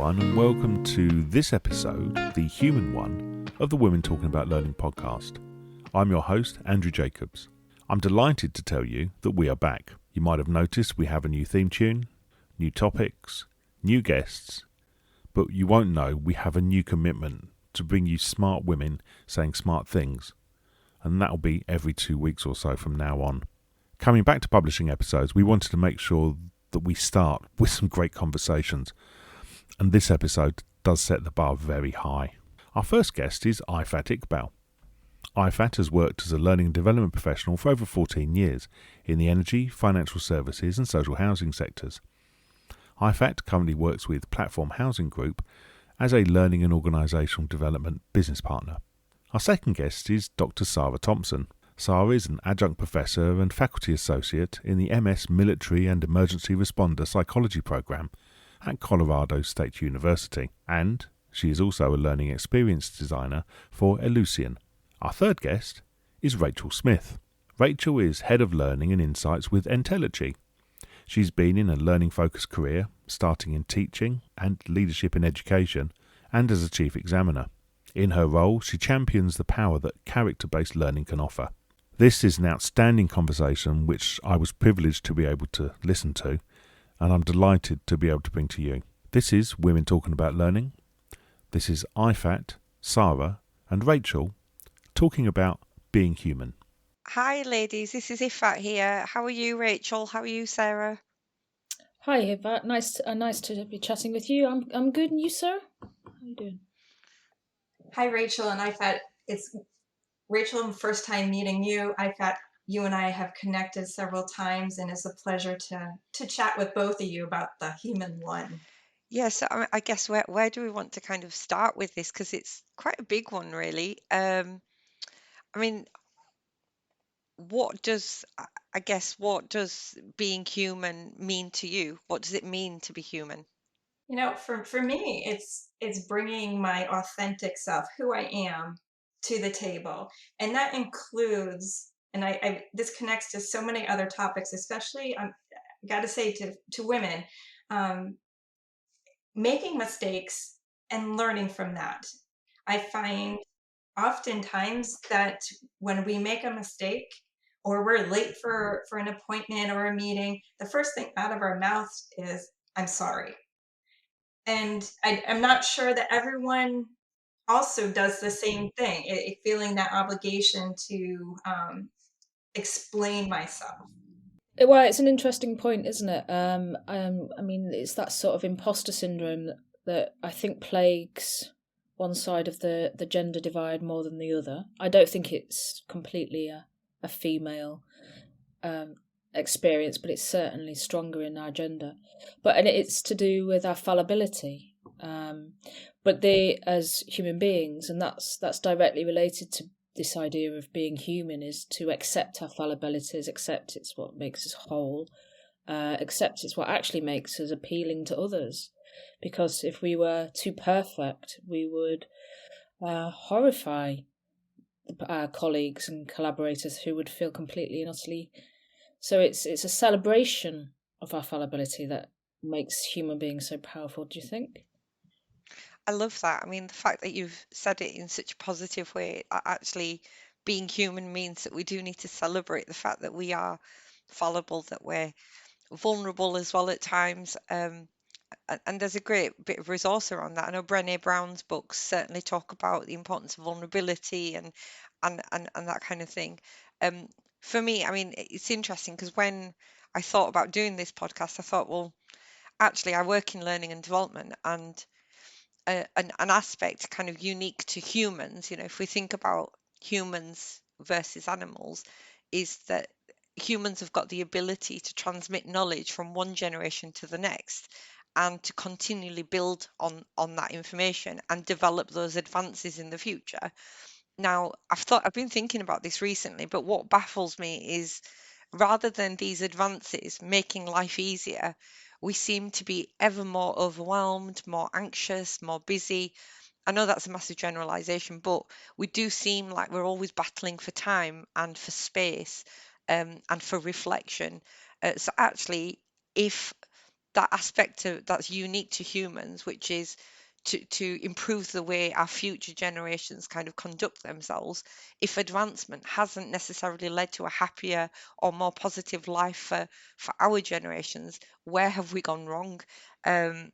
everyone, and welcome to this episode, the human one, of the Women Talking About Learning podcast. I'm your host, Andrew Jacobs. I'm delighted to tell you that we are back. You might have noticed we have a new theme tune, new topics, new guests, but you won't know we have a new commitment to bring you smart women saying smart things, and that'll be every 2 weeks or so from now on. Coming back to publishing episodes, we wanted to make sure that we start with some great conversations, and this episode does set the bar very high. Our first guest is Iffat Iqbal. Iffat has worked as a learning and development professional for over 14 years in the energy, financial services and social housing sectors. Iffat currently works with Platform Housing Group as a learning and organisational development business partner. Our second guest is Dr. Sara Thompson. Sara is an adjunct professor and faculty associate in the MS Military and Emergency Responder Psychology program at Colorado State University, and she is also a learning experience designer for Ellucian. Our third guest is Rachael Smith. Rachael is Head of Learning and Insights with Ellucian. She's been in a learning-focused career, starting in teaching and leadership in education, and as a chief examiner. In her role, she champions the power that character-based learning can offer. This is an outstanding conversation which I was privileged to be able to listen to, and I'm delighted to be able to bring to you. This is Women Talking About Learning. This is Iffat, Sara and Rachael talking about being human. Hi ladies, this is Iffat here. How are you, Rachael? How are you, Sarah? Hi Iffat, nice to be chatting with you. I'm good, and you, Sarah? How are you doing? Hi Rachael and Iffat. It's Rachael, first time meeting you. Iffat, you and I have connected several times, and it's a pleasure to chat with both of you about the human one. Yes, I guess where do we want to kind of start with this? Because it's quite a big one, really. I mean, what does being human mean to you? What does it mean to be human? You know, for me, it's bringing my authentic self, who I am, to the table, and that includes, and I this connects to so many other topics, especially I got to say to women, making mistakes and learning from that. I find oftentimes that when we make a mistake or we're late for an appointment or a meeting, the first thing out of our mouths is, I'm sorry. And I'm not sure that everyone also does the same thing, feeling that obligation to explain myself. Well, it's an interesting point, isn't it? I mean, it's that sort of imposter syndrome that I think plagues one side of the gender divide more than the other. I don't think it's completely a female experience, but it's certainly stronger in our gender. And it's to do with our fallibility. But as human beings, and that's directly related to this idea of being human, is to accept our fallibilities, accept it's what makes us whole, accept it's what actually makes us appealing to others. Because if we were too perfect, we would horrify our colleagues and collaborators who would feel completely and utterly. So it's a celebration of our fallibility that makes human beings so powerful, do you think? I love that. I mean, the fact that you've said it in such a positive way, actually being human means that we do need to celebrate the fact that we are fallible, that we're vulnerable as well at times. And there's a great bit of resource around that. I know Brené Brown's books certainly talk about the importance of vulnerability and that kind of thing. For me, I mean, it's interesting because when I thought about doing this podcast, I thought, well, actually, I work in learning and development, and an aspect kind of unique to humans, if we think about humans versus animals, is that humans have got the ability to transmit knowledge from one generation to the next and to continually build on that information and develop those advances in the future. Now, I've been thinking about this recently, but what baffles me is rather than these advances making life easier, we seem to be ever more overwhelmed, more anxious, more busy. I know that's a massive generalization, but we do seem like we're always battling for time and for space and for reflection. So actually, if that aspect that's unique to humans, which is to improve the way our future generations kind of conduct themselves. If advancement hasn't necessarily led to a happier or more positive life for our generations, where have we gone wrong? Do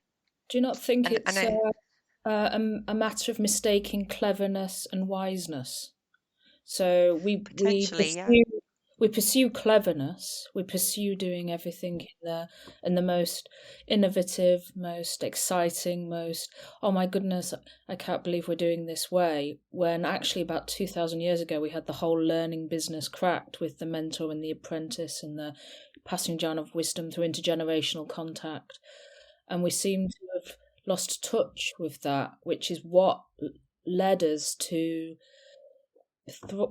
you not think And it's a matter of mistaking cleverness and wiseness? So potentially, yeah. we pursue cleverness. We pursue doing everything in the most innovative, most exciting, most, oh my goodness, I can't believe we're doing this way. When actually about 2,000 years ago we had the whole learning business cracked with the mentor and the apprentice and the passing down of wisdom through intergenerational contact, and we seem to have lost touch with that, which is what led us to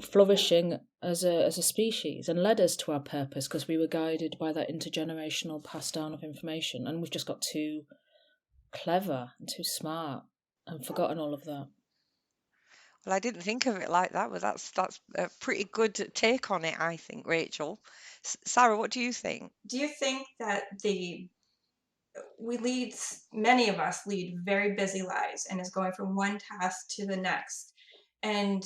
flourishing as a species and led us to our purpose, because we were guided by that intergenerational pass down of information, and we've just got too clever and too smart and forgotten all of that. Well, I didn't think of it like that, but that's a pretty good take on it, I think, Rachel. Sarah, what do you think? Do you think that many of us lead very busy lives and is going from one task to the next? And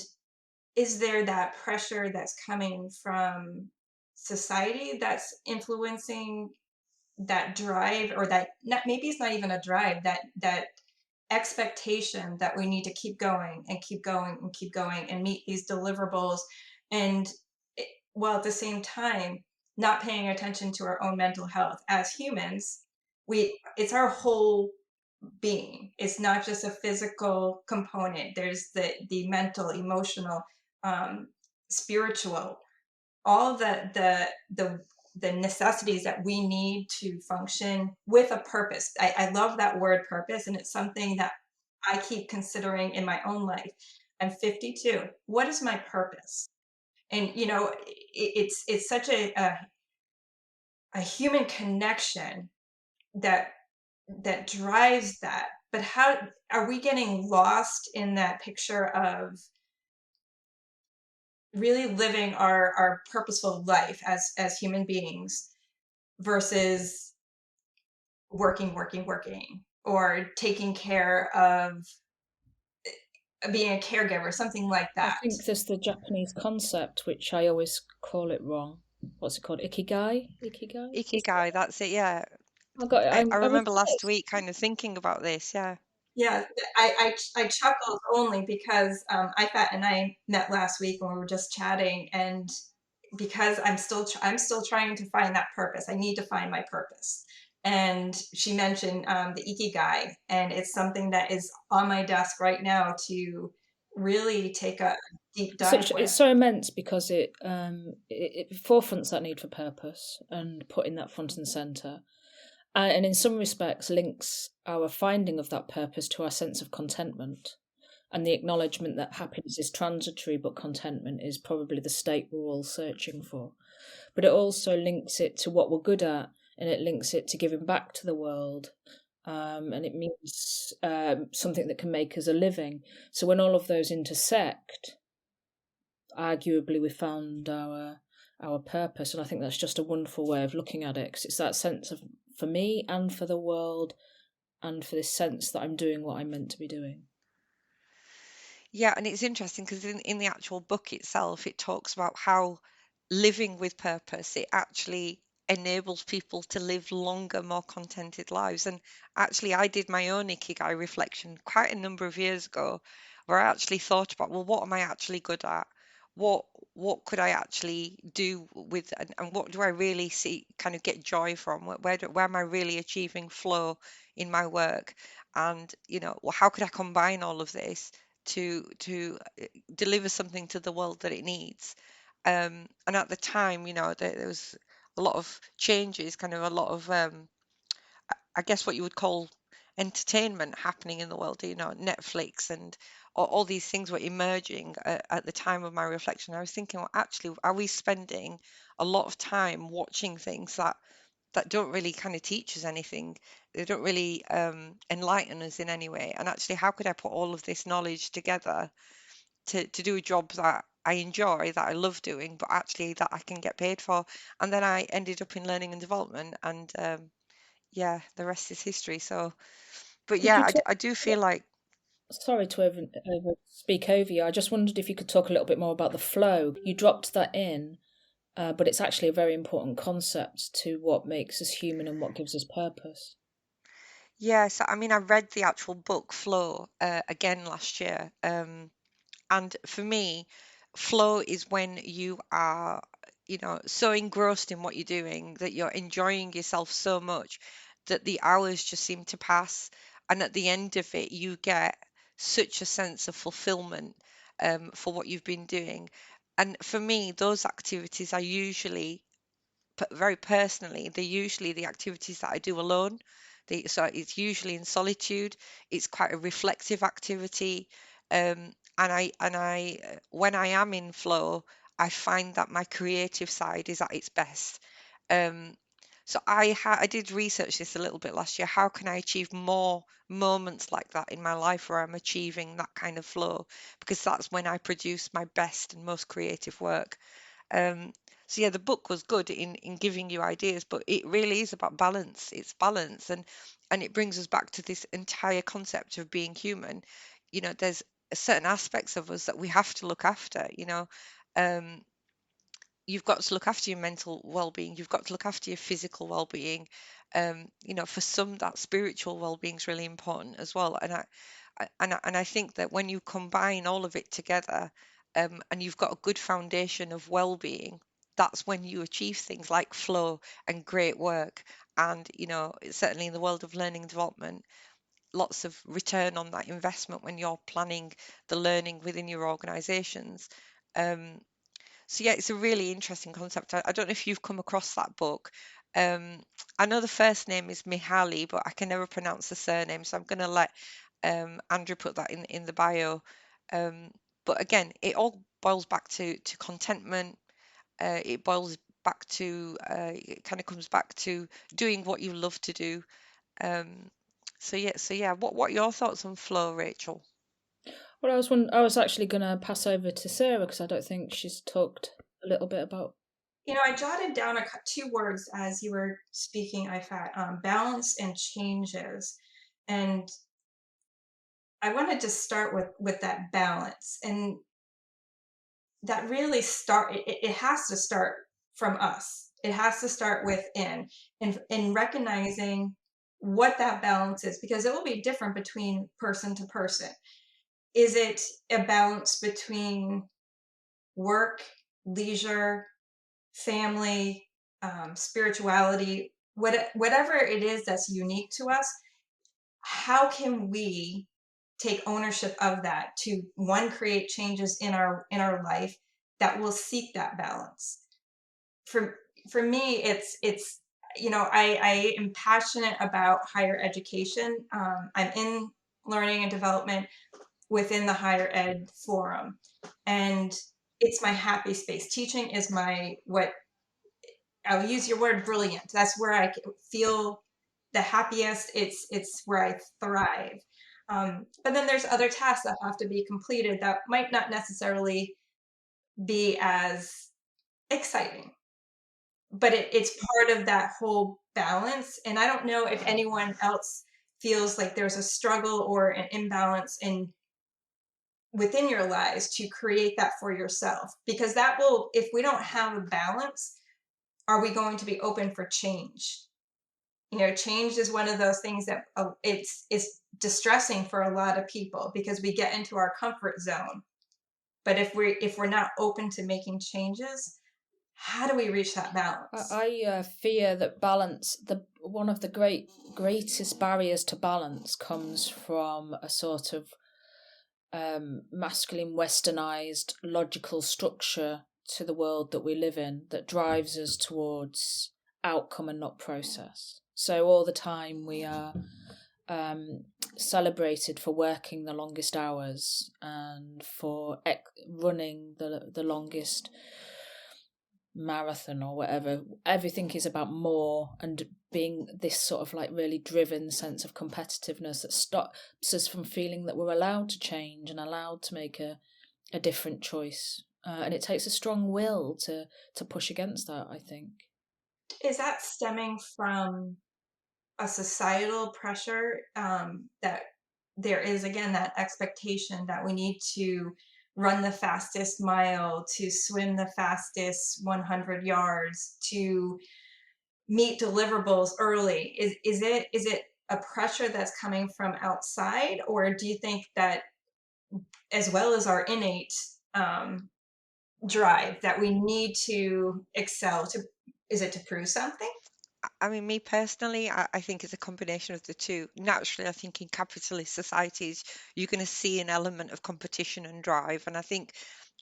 is there that pressure that's coming from society that's influencing that drive, or that maybe it's not even a drive, that expectation that we need to keep going and keep going and keep going and meet these deliverables, and while at the same time not paying attention to our own mental health as humans? It's our whole being. It's not just a physical component. There's the mental, emotional, spiritual, all the necessities that we need to function with a purpose. I love that word purpose, and it's something that I keep considering in my own life. I'm 52. What is my purpose? And it's such a human connection that drives that. But how are we getting lost in that picture of really living our purposeful life as human beings versus working, or taking care of being a caregiver, something like that? I think there's the Japanese concept, which I always call it wrong. What's it called? Ikigai? Ikigai, that's it, yeah. I remember last week kind of thinking about this, yeah. Yeah, I chuckled only because Iffat and I met last week when we were just chatting, and because I'm still trying to find that purpose. I need to find my purpose. And she mentioned the Ikigai, and it's something that is on my desk right now to really take a deep dive with. It's so immense because it forefronts that need for purpose and putting that front and centre. And in some respects links our finding of that purpose to our sense of contentment and the acknowledgement that happiness is transitory, but contentment is probably the state we're all searching for. But it also links it to what we're good at, and it links it to giving back to the world. And it means something that can make us a living. So when all of those intersect, arguably we found our purpose, and I think that's just a wonderful way of looking at it, because it's that sense of, for me and for the world, and for this sense that I'm doing what I'm meant to be doing. Yeah, and it's interesting because in the actual book itself, it talks about how living with purpose, it actually enables people to live longer, more contented lives. And actually, I did my own Ikigai reflection quite a number of years ago, where I actually thought about, well, what am I actually good at? What could I actually do with, and what do I really see, kind of get joy from? Where am I really achieving flow in my work? And, well, how could I combine all of this to deliver something to the world that it needs? And at the time, there was a lot of changes, kind of a lot of, I guess what you would call entertainment happening in the world. Netflix and all these things were emerging at the time of my reflection. I was thinking, well, actually, are we spending a lot of time watching things that don't really kind of teach us anything? They don't really enlighten us in any way. And actually, how could I put all of this knowledge together to do a job that I enjoy, that I love doing, but actually that I can get paid for? And then I ended up in learning and development, and yeah, the rest is history. So, but Could yeah, you talk? I do feel like, Sorry to over speak over you. I just wondered if you could talk a little bit more about the flow. You dropped that in, but it's actually a very important concept to what makes us human and what gives us purpose. yeah, so I mean, I read the actual book Flow again last year. And for me, flow is when you are, so engrossed in what you're doing that you're enjoying yourself so much that the hours just seem to pass. And at the end of it, you get such a sense of fulfillment for what you've been doing. And for me, those activities are usually very personally, they're usually the activities that I do alone. So it's usually in solitude. It's quite a reflective activity. When I am in flow, I find that my creative side is at its best. Um, so I did research this a little bit last year. How can I achieve more moments like that in my life where I'm achieving that kind of flow? Because that's when I produce my best and most creative work. Um, so yeah, the book was good in giving you ideas, but it really is about balance. It's balance, and it brings us back to this entire concept of being human. There's certain aspects of us that we have to look after. Um, you've got to look after your mental well-being. You've got to look after your physical well-being. For some, that spiritual well-being is really important as well. And I think that when you combine all of it together, and you've got a good foundation of well-being, that's when you achieve things like flow and great work. And certainly in the world of learning and development, lots of return on that investment when you're planning the learning within your organizations. Um, so yeah, it's a really interesting concept. I don't know if you've come across that book. Um, I know the first name is Mihaly, but I can never pronounce the surname, so I'm going to let Andrew put that in the bio. Um, but again, it all boils back to contentment. It boils back to it kind of comes back to doing what you love to do. Um, so yeah. What are your thoughts on flow, Rachel? Well, I was actually going to pass over to Sarah because I don't think she's talked a little bit about. I jotted down two words as you were speaking, Iffat, balance and changes. And I wanted to start with that balance. And that really it has to start from us. It has to start within, and in recognizing what that balance is, because it will be different between person to person. Is it a balance between work, leisure, family, spirituality, whatever it is that's unique to us? How can we take ownership of that to, one, create changes in our life that will seek that balance? For me, it's I am passionate about higher education. I'm in learning and development within the higher ed forum, and it's my happy space. Teaching is what I'll use your word, brilliant. That's where I feel the happiest. It's where I thrive. But then there's other tasks that have to be completed that might not necessarily be as exciting, but it's part of that whole balance. And I don't know if anyone else feels like there's a struggle or an imbalance within your lives to create that for yourself, because that will, if we don't have a balance, are we going to be open for change? Change is one of those things that it's distressing for a lot of people because we get into our comfort zone. But if we're not open to making changes, how do we reach that balance? I fear that one of the greatest barriers to balance comes from a sort of masculine, westernized, logical structure to the world that we live in that drives us towards outcome and not process. So all the time we are celebrated for working the longest hours and for running the longest marathon or whatever. Everything is about more, and being this sort of like really driven sense of competitiveness that stops us from feeling that we're allowed to change and allowed to make a different choice. And it takes a strong will to push against that, I think. Is that stemming from a societal pressure that there is, again, that expectation that we need to run the fastest mile, to swim the fastest 100 yards, to meet deliverables early. Is it a pressure that's coming from outside, or do you think that, as well as our innate drive, that we need to excel? Is it to prove something? I mean, me personally, I think it's a combination of the two. Naturally, I think in capitalist societies, you're going to see an element of competition and drive, and I think,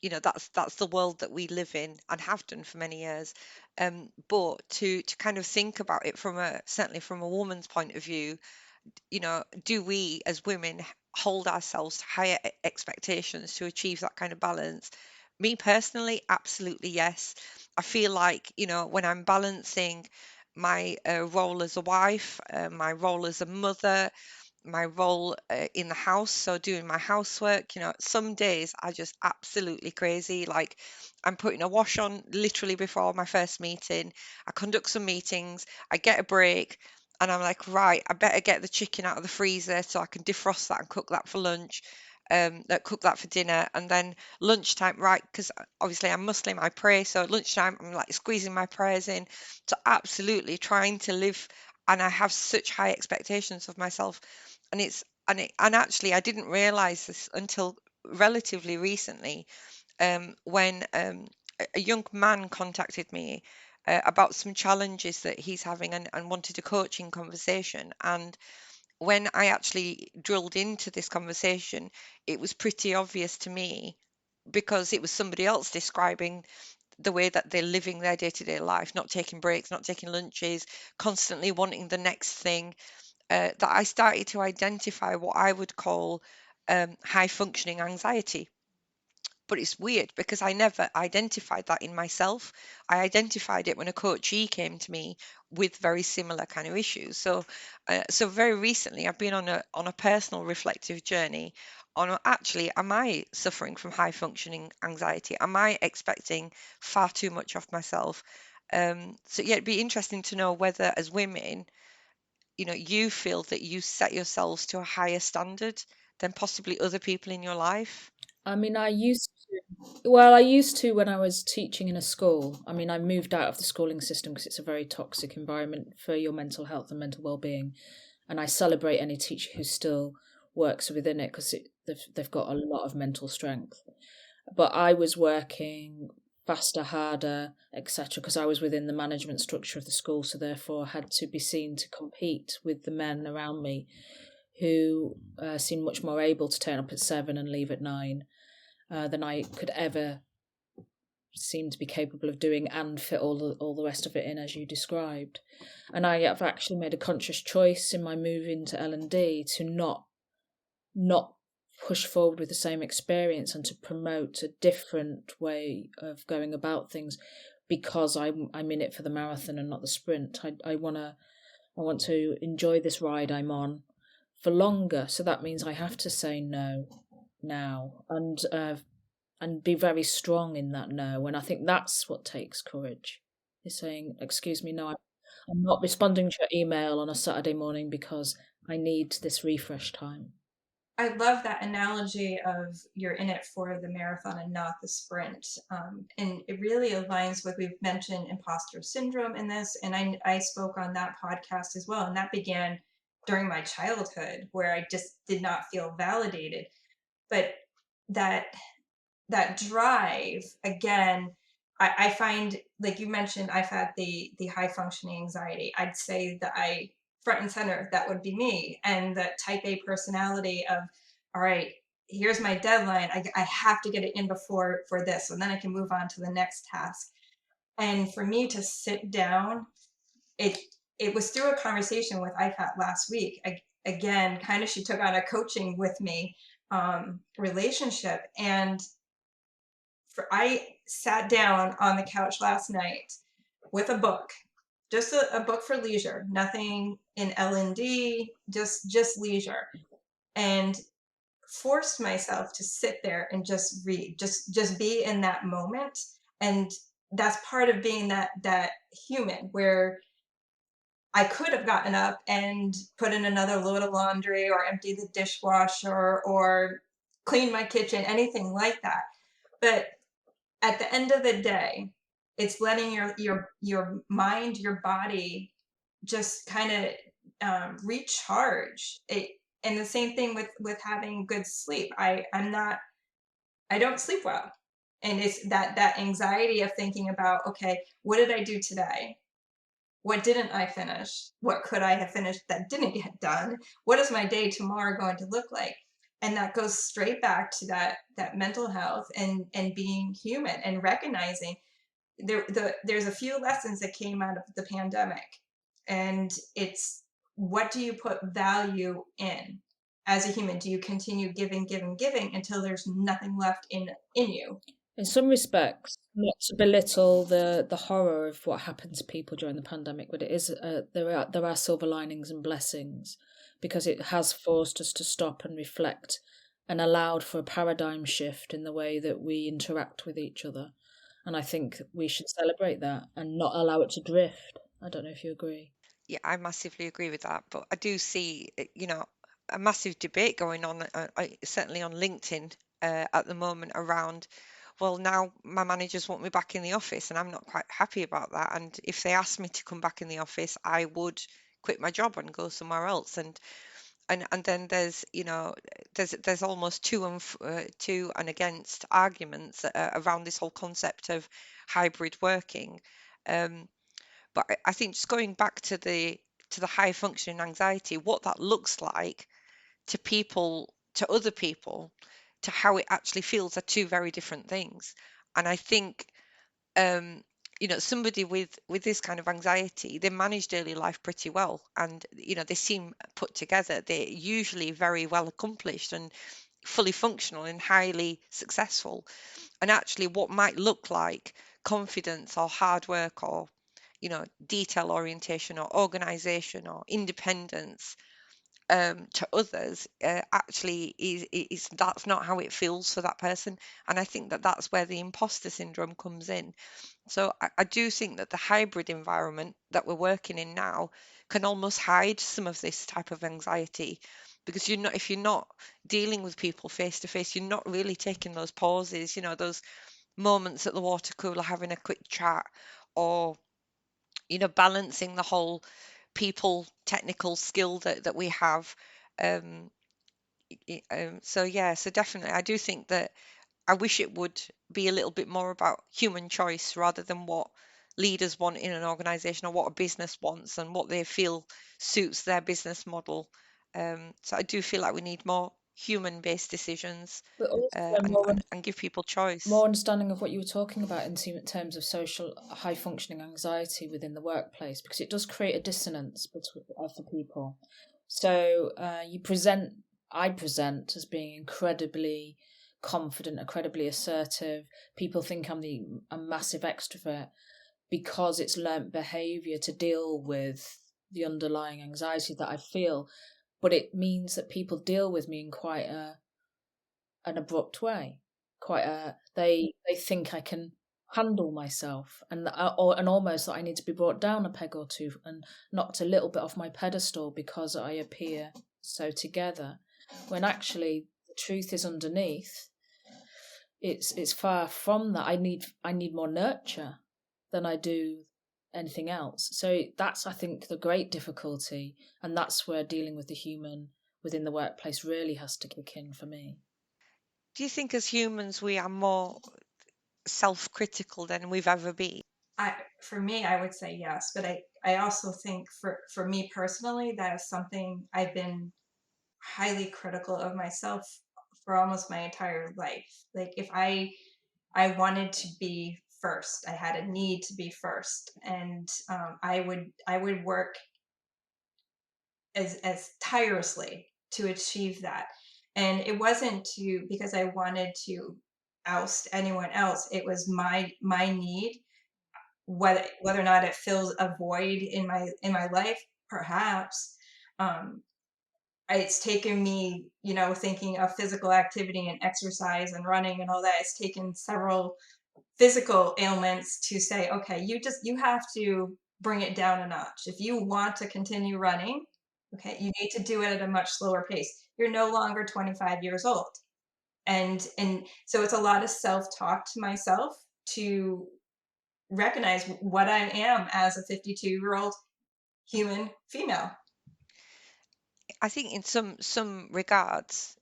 that's the world that we live in and have done for many years. But to kind of think about it certainly from a woman's point of view, do we as women hold ourselves to higher expectations to achieve that kind of balance? Me personally, absolutely yes. I feel like, when I'm balancing my role as a wife, my role as a mother, my role in the house, so doing my housework, some days are just absolutely crazy. Like, I'm putting a wash on literally before my first meeting. I conduct some meetings, I get a break, and I'm like, right, I better get the chicken out of the freezer so I can defrost that and cook that for lunch. Cook that for dinner, and then lunchtime, right? Because obviously I'm Muslim, I pray, so at lunchtime I'm like squeezing my prayers in. So absolutely trying to live, and I have such high expectations of myself, and and actually I didn't realize this until relatively recently, when a young man contacted me about some challenges that he's having, and wanted a coaching conversation. And when I actually drilled into this conversation, it was pretty obvious to me, because it was somebody else describing the way that they're living their day-to-day life, not taking breaks, not taking lunches, constantly wanting the next thing, that I started to identify what I would call high functioning anxiety. But it's weird because I never identified that in myself. I identified it when a coachee came to me with very similar kind of issues. So very recently, I've been on a personal reflective journey on, actually, am I suffering from high functioning anxiety? Am I expecting far too much of myself? So yeah, it'd be interesting to know whether, as women, you feel that you set yourselves to a higher standard than possibly other people in your life. I mean, I used to when I was teaching in a school. I mean, I moved out of the schooling system because it's a very toxic environment for your mental health and mental well-being. And I celebrate any teacher who still works within it, because they've got a lot of mental strength. But I was working faster, harder, etc., because I was within the management structure of the school, so therefore had to be seen to compete with the men around me, who seemed much more able to turn up at 7 and leave at 9 than I could ever seem to be capable of doing, and fit all the rest of it in, as you described. And I have actually made a conscious choice in my move into L&D to not push forward with the same experience, and to promote a different way of going about things, because I'm in it for the marathon and not the sprint. I want to enjoy this ride I'm on for longer. So that means I have to say no now, and be very strong in that no. And I think that's what takes courage, is saying, excuse me, no, I'm not responding to your email on a Saturday morning because I need this refresh time. I love that analogy of you're in it for the marathon and not the sprint. And it really aligns with, we've mentioned imposter syndrome in this, and I spoke on that podcast as well. And that began during my childhood, where I just did not feel validated. But that drive, again, I find, like you mentioned, I've had the high functioning anxiety. I'd say that front and center, that would be me. And the type A personality of, all right, here's my deadline. I have to get it in before for this, and then I can move on to the next task. And for me to sit down, it was through a conversation with Iffat last week. Again, kind of, she took on a coaching with me relationship. And I sat down on the couch last night with a book, just a book for leisure, nothing in L&D, just leisure, and forced myself to sit there and just read, just be in that moment. And that's part of being that human, where I could have gotten up and put in another load of laundry or empty the dishwasher or clean my kitchen, anything like that. But at the end of the day, it's letting your mind, your body just kind of recharge. And the same thing with having good sleep. I don't sleep well. And it's that anxiety of thinking about, okay, what did I do today? What didn't I finish? What could I have finished that didn't get done? What is my day tomorrow going to look like? And that goes straight back to that mental health and being human and recognizing there's a few lessons that came out of the pandemic. And it's, what do you put value in as a human? Do you continue giving until there's nothing left in you? In some respects, not to belittle the horror of what happened to people during the pandemic, but it is there are silver linings and blessings, because it has forced us to stop and reflect and allowed for a paradigm shift in the way that we interact with each other. And I think we should celebrate that and not allow it to drift. I don't know if you agree. Yeah, I massively agree with that. But I do see, a massive debate going on, certainly on LinkedIn at the moment around, well, now my managers want me back in the office and I'm not quite happy about that. And if they asked me to come back in the office, I would quit my job and go somewhere else. And then there's there's almost to and against arguments around this whole concept of hybrid working. But I think just going back to the high functioning anxiety, what that looks like to people, to other people, to how it actually feels are two very different things. And I think somebody with this kind of anxiety, they manage daily life pretty well, and they seem put together. They're usually very well accomplished and fully functional and highly successful. And actually what might look like confidence or hard work or detail orientation or organization or independence to others actually is that's not how it feels for that person. And I think that that's where the imposter syndrome comes in. So I do think that the hybrid environment that we're working in now can almost hide some of this type of anxiety, because if you're not dealing with people face to face, you're not really taking those pauses, those moments at the water cooler having a quick chat, or balancing the whole people technical skill that we have. So definitely I do think that I wish it would be a little bit more about human choice rather than what leaders want in an organization or what a business wants and what they feel suits their business model. So I do feel like we need more human-based decisions But also and give people choice. more understanding of what you were talking about in terms of social high functioning anxiety within the workplace, because it does create a dissonance for people. So I present as being incredibly confident, incredibly assertive. People think I'm a massive extrovert because it's learnt behaviour to deal with the underlying anxiety that I feel. But it means that people deal with me in quite an abrupt way. They think I can handle myself, and almost that I need to be brought down a peg or two and knocked a little bit off my pedestal because I appear so together, when actually the truth is underneath. It's far from that. I need more nurture than I do anything else. So that's, I think, the great difficulty, and that's where dealing with the human within the workplace really has to kick in for me. Do you think as humans we are more self-critical than we've ever been? For me, I would say yes, but I also think for me personally, that is something I've been highly critical of myself for almost my entire life. Like if I wanted to be first, I had a need to be first, and I would work as tirelessly to achieve that. And it wasn't because I wanted to oust anyone else. It was my need, whether or not it fills a void in my life, perhaps. It's taken me, thinking of physical activity and exercise and running and all that. It's taken several physical ailments to say, okay, you have to bring it down a notch. If you want to continue running, okay, you need to do it at a much slower pace. You're no longer 25 years old. And so it's a lot of self-talk to myself to recognize what I am as a 52-year-old human female. I think in some regards,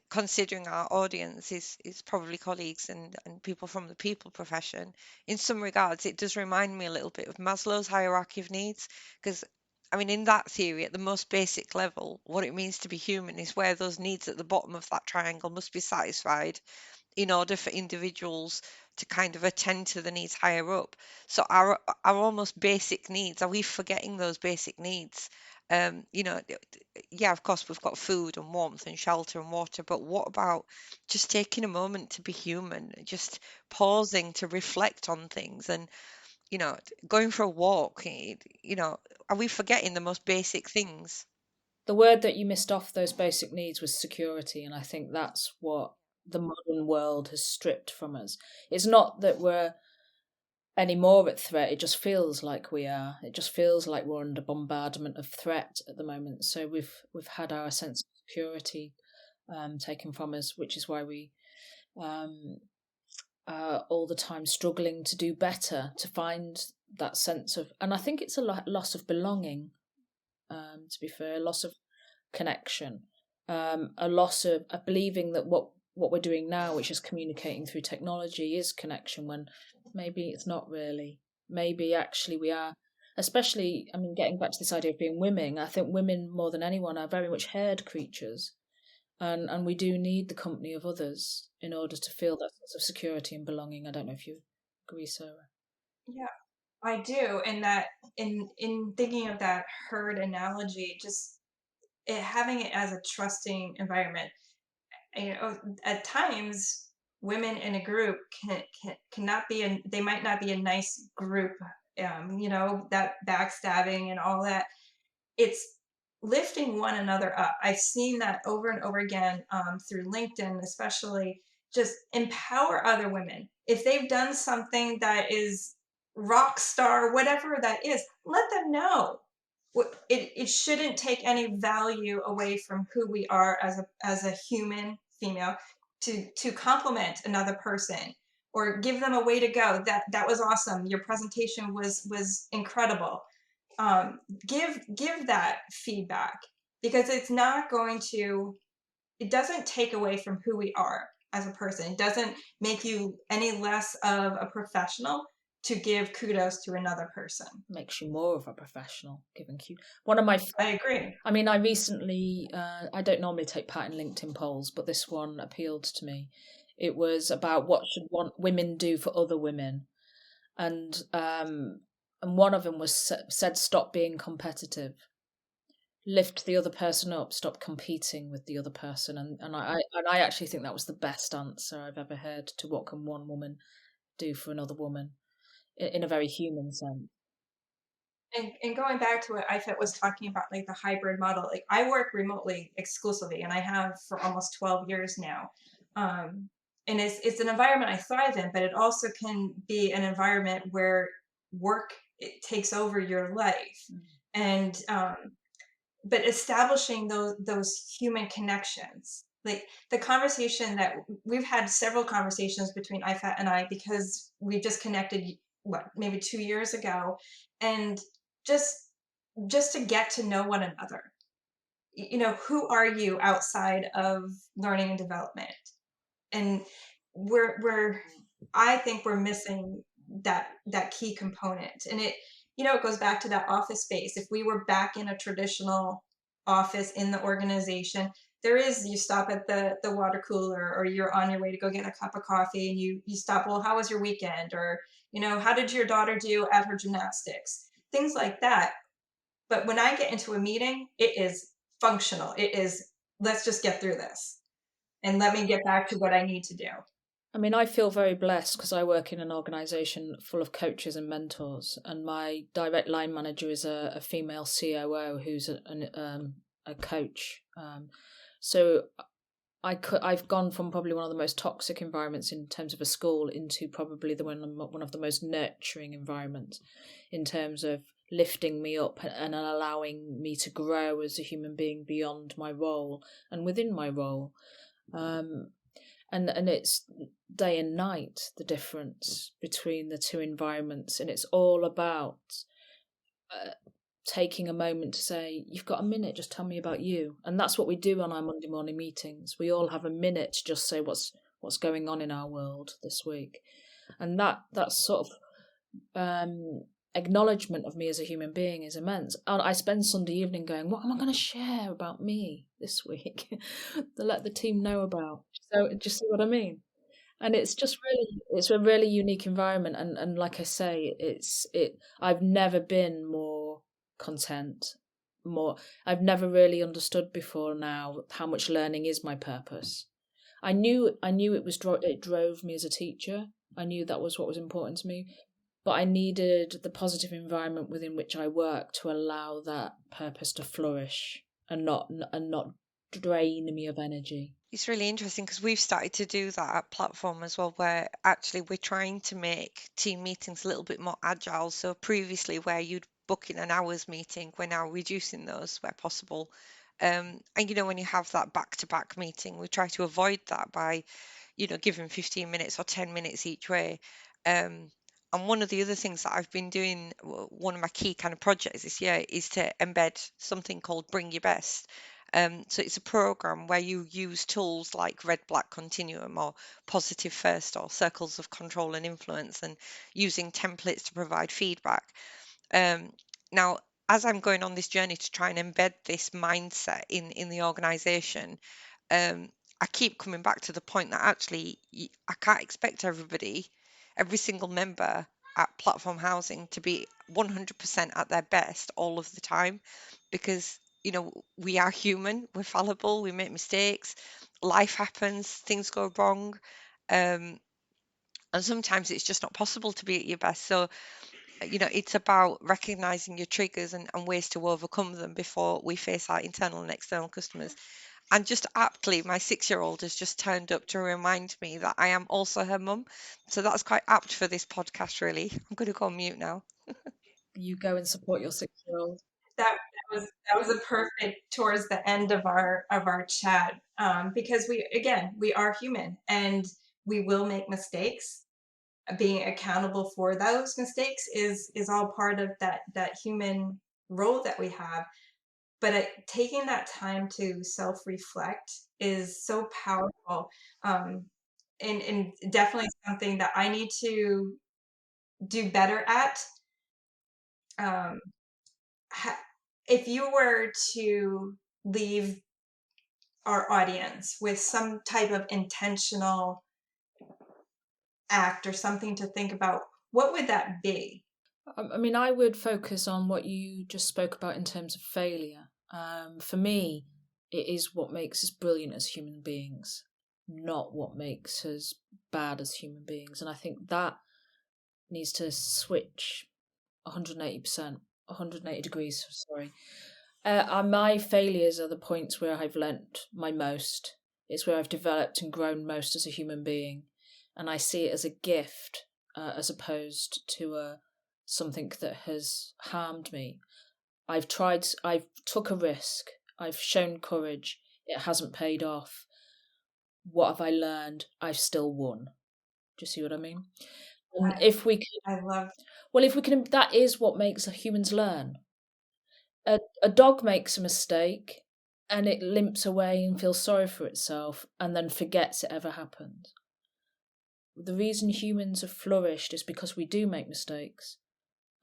considering our audience is probably colleagues and people from the people profession, in some regards it does remind me a little bit of Maslow's hierarchy of needs, because I mean, in that theory, at the most basic level, what it means to be human is where those needs at the bottom of that triangle must be satisfied in order for individuals to kind of attend to the needs higher up. So our almost basic needs, are we forgetting those basic needs? Yeah, of course we've got food and warmth and shelter and water, but what about just taking a moment to be human, just pausing to reflect on things, and going for a walk? Are we forgetting the most basic things? The word that you missed off those basic needs was security, and I think that's what the modern world has stripped from us. It's not that we're any more at threat, it just feels like we are. It just feels like we're under bombardment of threat at the moment. So we've had our sense of security taken from us, which is why we are all the time struggling to do better, to find that sense of, and I think it's a loss of belonging, to be fair, a loss of connection, a loss of believing that what we're doing now, which is communicating through technology, is connection, when maybe it's not really. Maybe actually we are, especially, I mean, getting back to this idea of being women, I think women more than anyone are very much herd creatures, and we do need the company of others in order to feel that sense of security and belonging. I don't know if you agree, Sarah. Yeah, I do. And that in thinking of that herd analogy, just having it as a trusting environment. At times women in a group cannot be they might not be a nice group, that backstabbing and all that. It's lifting one another up. I've seen that over and over again, through LinkedIn, especially. Just empower other women. If they've done something that is rock star, whatever that is, let them know. It shouldn't take any value away from who we are as a human female to compliment another person or give them a way to go. That was awesome. Your presentation was incredible. Give that feedback, because it's not going to. It doesn't take away from who we are as a person. It doesn't make you any less of a professional to give kudos to another person. Makes you more of a professional, giving one of my. I agree. I mean, I recently, I don't normally take part in LinkedIn polls, but this one appealed to me. It was about what should women do for other women, and one of them was said, stop being competitive, lift the other person up, stop competing with the other person, and I actually think that was the best answer I've ever heard to what can one woman do for another woman, in a very human sense. And going back to what Iffat was talking about, like the hybrid model, like I work remotely exclusively, and I have for almost 12 years now. And it's an environment I thrive in, but it also can be an environment where work takes over your life. And but establishing those human connections, like the conversation that we've had, several conversations between Iffat and I, because we just connected maybe 2 years ago, and just to get to know one another. Who are you outside of learning and development? And I think we're missing that key component. And it goes back to that office space. If we were back in a traditional office in the organization, you stop at the water cooler, or you're on your way to go get a cup of coffee, and you stop, well, how was your weekend? Or, how did your daughter do at her gymnastics? Things like that. But when I get into a meeting, it is functional. It is, let's just get through this and let me get back to what I need to do. I mean, I feel very blessed because I work in an organisation full of coaches and mentors, and my direct line manager is a female COO who's a coach. So I've gone from probably one of the most toxic environments in terms of a school into probably one of the most nurturing environments in terms of lifting me up and allowing me to grow as a human being beyond my role and within my role. And it's day and night, the difference between the two environments. And it's all about taking a moment to say, you've got a minute, just tell me about you. And that's what we do on our Monday morning meetings. We all have a minute to just say what's going on in our world this week. And that's sort of acknowledgement of me as a human being is immense. And I spend Sunday evening going, what am I going to share about me this week to let the team know about? So do you see what I mean? And it's just it's a really unique environment. And like I say, I've never been more content, I've never really understood before now how much learning is my purpose. I knew it drove me as a teacher. I knew that was what was important to me. But I needed the positive environment within which I work to allow that purpose to flourish and not drain me of energy. It's really interesting because we've started to do that at Platform as well, where actually we're trying to make team meetings a little bit more agile. So previously where you'd book in an hour's meeting, we're now reducing those where possible. And when you have that back-to-back meeting, we try to avoid that by giving 15 minutes or 10 minutes each way. And one of the other things that I've been doing, one of my key kind of projects this year, is to embed something called Bring Your Best. So it's a program where you use tools like red, black continuum or positive first or circles of control and influence, and using templates to provide feedback. Now, as I'm going on this journey to try and embed this mindset in the organization, I keep coming back to the point that actually I can't expect every single member at Platform Housing to be 100% at their best all of the time, because we are human, we're fallible, we make mistakes, life happens, things go wrong, and sometimes it's just not possible to be at your best. So it's about recognizing your triggers and ways to overcome them before we face our internal and external customers. And just aptly, my 6-year-old has just turned up to remind me that I am also her mum. So that's quite apt for this podcast, really. I'm going to go on mute now. You go and support your 6-year-old. That was a perfect towards the end of our chat, because we are human and we will make mistakes. Being accountable for those mistakes is all part of that human role that we have. But taking that time to self-reflect is so powerful, and definitely something that I need to do better at. If you were to leave our audience with some type of intentional act or something to think about, what would that be? I mean, I would focus on what you just spoke about in terms of failure. For me, it is what makes us brilliant as human beings, not what makes us bad as human beings. And I think that needs to switch 180%, 180 degrees, sorry. My failures are the points where I've learnt my most. It's where I've developed and grown most as a human being. And I see it as a gift, as opposed to something that has harmed me. I've took a risk. I've shown courage. It hasn't paid off. What have I learned? I've still won. Do you see what I mean? And if we can, that is what makes humans learn. A dog makes a mistake and it limps away and feels sorry for itself and then forgets it ever happened. The reason humans have flourished is because we do make mistakes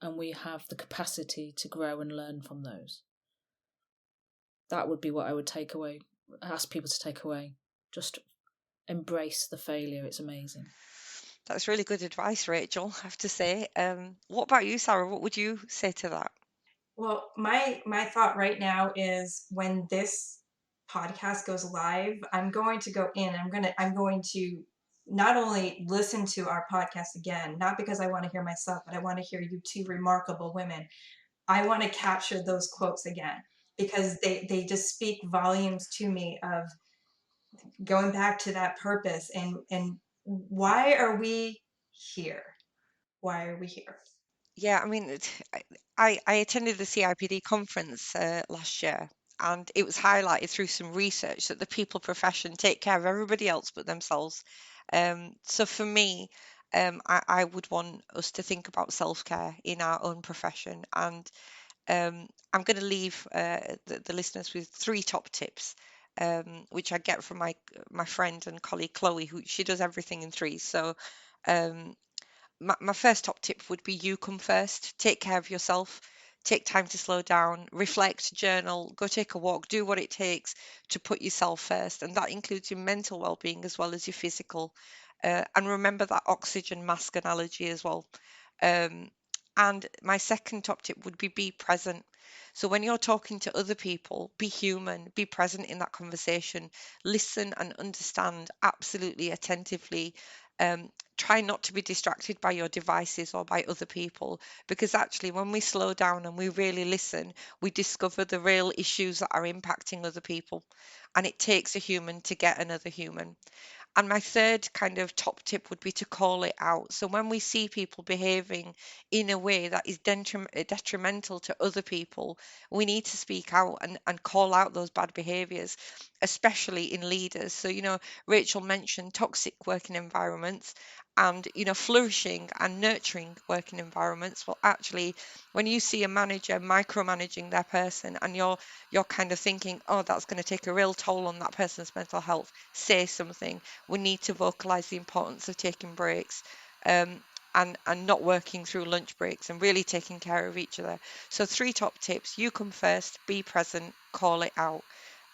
and we have the capacity to grow and learn from those. That would be what I would take away, ask people to take away. Just embrace the failure. It's amazing. That's really good advice, Rachel, I have to say. What about you, Sarah? What would you say to that? Well, my thought right now is when this podcast goes live, I'm going to go in. I'm going to not only listen to our podcast again, not because I want to hear myself, but I want to hear you two remarkable women. I want to capture those quotes again because they just speak volumes to me of going back to that purpose and why are we here? Why are we here? Yeah, I mean, I attended the CIPD conference last year, and it was highlighted through some research that the people profession take care of everybody else but themselves. So for me, I would want us to think about self-care in our own profession, and I'm going to leave the listeners with 3 top tips, which I get from my friend and colleague Chloe, who she does everything in 3s. So um, my first top tip would be you come first. Take care of yourself. Take time to slow down, reflect, journal, go take a walk, do what it takes to put yourself first. And that includes your mental well-being as well as your physical. And remember that oxygen mask analogy as well. Um, and my second top tip would be present. So when you're talking to other people, be human, be present in that conversation, listen and understand absolutely attentively. Try not to be distracted by your devices or by other people, because actually when we slow down and we really listen, we discover the real issues that are impacting other people, and it takes a human to get another human. And my third kind of top tip would be to call it out. So when we see people behaving in a way that is detrimental to other people, we need to speak out and call out those bad behaviors, especially in leaders. So, Rachel mentioned toxic working environments and, flourishing and nurturing working environments. Well, actually, when you see a manager micromanaging their person and you're kind of thinking, oh, that's going to take a real toll on that person's mental health, say something. We need to vocalize the importance of taking breaks, and not working through lunch breaks, and really taking care of each other. So 3 top tips: you come first, be present, call it out.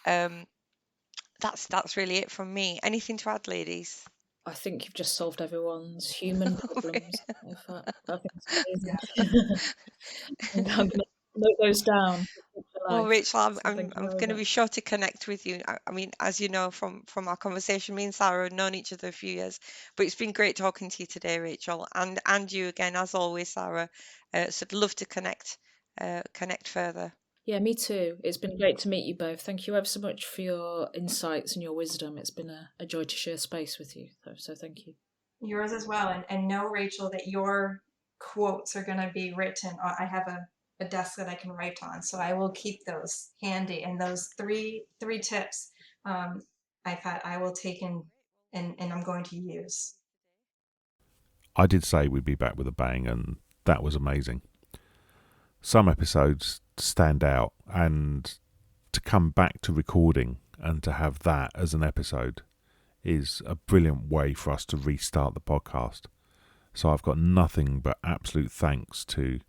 That's really it from me. Anything to add, ladies? I think you've just solved everyone's human problems. In fact, I think it's Yeah. amazing. I'm going to note those down for future Well, life. Rachel, I'm So I'm, thank you I'm very going to be much. sure to connect with you. I mean, as you know from our conversation, me and Sarah have known each other a few years, but it's been great talking to you today, Rachel, and you again, as always, Sarah. So I'd love to connect further. Yeah, me too. It's been great to meet you both. Thank you ever so much for your insights and your wisdom. It's been a joy to share space with you. So thank you. Yours as well. And know, Rachel, that your quotes are going to be written. I have a desk that I can write on, so I will keep those handy. And those three tips, I will take and I'm going to use. I did say we'd be back with a bang, and that was amazing. Some episodes stand out, and to come back to recording and to have that as an episode is a brilliant way for us to restart the podcast. So I've got nothing but absolute thanks to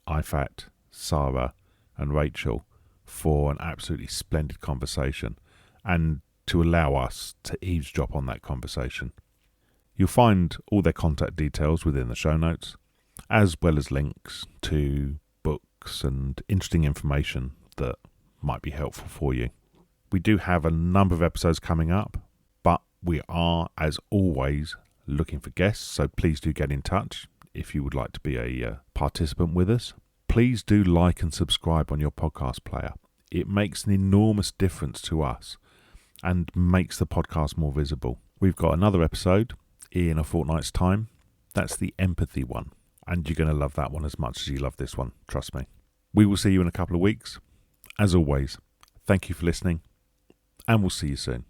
Iffat, Sara and Rachael for an absolutely splendid conversation, and to allow us to eavesdrop on that conversation. You'll find all their contact details within the show notes, as well as links to books and interesting information that might be helpful for you. We do have a number of episodes coming up, but we are, as always, looking for guests, so please do get in touch if you would like to be a participant with us. Please do like and subscribe on your podcast player. It makes an enormous difference to us and makes the podcast more visible. We've got another episode in a fortnight's time. That's the empathy one, and you're going to love that one as much as you love this one, trust me. We will see you in a couple of weeks. As always, thank you for listening, and we'll see you soon.